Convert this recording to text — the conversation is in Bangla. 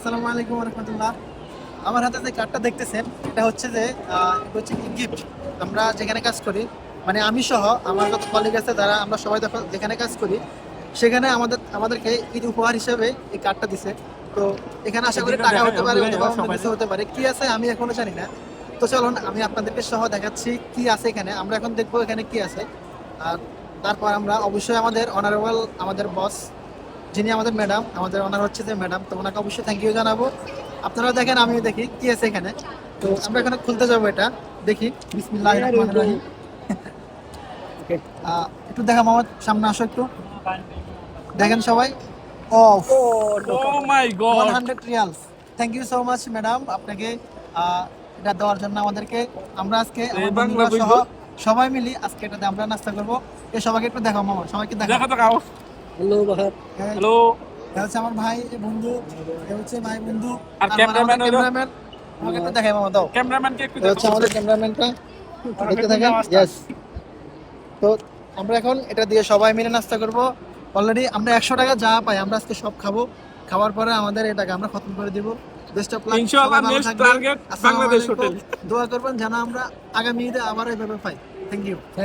আসসালামু আলাইকুম রহমতুল্লাহ। আমার হাতে যে কার্ডটা দেখতেছেন এটা হচ্ছে যে এটা হচ্ছে গিফট। আমরা যেখানে কাজ করি, মানে আমি সহ আমার যত কলিগ আছে যারা আমরা সবাই যখন যেখানে কাজ করি সেখানে আমাদেরকে ঈদ উপহার হিসেবে এই কার্ডটা দিছে। তো এখানে আশা করি টাকা হতে পারে অথবা অন্য কিছু হতে পারে, কি আছে আমি এখনো জানি না। তো চলুন আমি আপনাদেরকে সহ দেখাচ্ছি কি আছে এখানে। আমরা এখন দেখবো এখানে কি আছে। আর তারপর আমরা অবশ্যই আমাদের অনারেবল আমাদের বস যিনি আমাদের ম্যাডাম, আমাদের ওনার হচ্ছে যে ম্যাডাম, তো ওনাকে অবশ্যই থ্যাংক ইউ জানাবো। আপনারাও দেখেন আমিও দেখি কি আছে এখানে। তো আমরা এখানে খুলতে যাবো, এটা দেখি। বিসমিল্লাহির রহমানির রহিম। একটু দেখা মোহাম্মদ, সামনে আসো একটু, দেখেন সবাই। ও Oh my God! 100 riyals. Thank you so much madam আপনাকে এটা দেওয়ার জন্য আমাদেরকে। আমরা আজকে আমার বন্ধুরা সহ সবাই মিলি আজকে এটাতে আমরা নাস্তা করবো। এই সবাইকে একটু দেখাও মামা, সবাইকে দেখা দেখাও। তো কাও। হ্যালো বাহার। হ্যালো। এ হচ্ছে আমার ভাই বন্ধু, এ হচ্ছে ভাই বন্ধু। আর ক্যামেরাম্যান হলো? ক্যামেরাম্যান আমাকে একটু দেখাই মামা, দাও। ক্যামেরাম্যানকে একটু এ হচ্ছে আমাদের ক্যামেরাম্যানটা, দেখতে থাকেন। ইয়েস। তো আমরা এখন এটা দিয়ে সবাই মিলে নাস্তা করব। অলরেডি আমরা 100 টাকা যা পাই আমরা আজকে সব খাবো। খাওয়ার পরে আমাদের এই টাকা আমরা খতম করে দিব। Best of luck. ইনশাআল্লাহ নেক্সট টার্গেট বাংলাদেশ হোটেল। দোয়া করবেন যেন আমরা আগামী ঈদে আবার এইভাবে পাই। Thank you.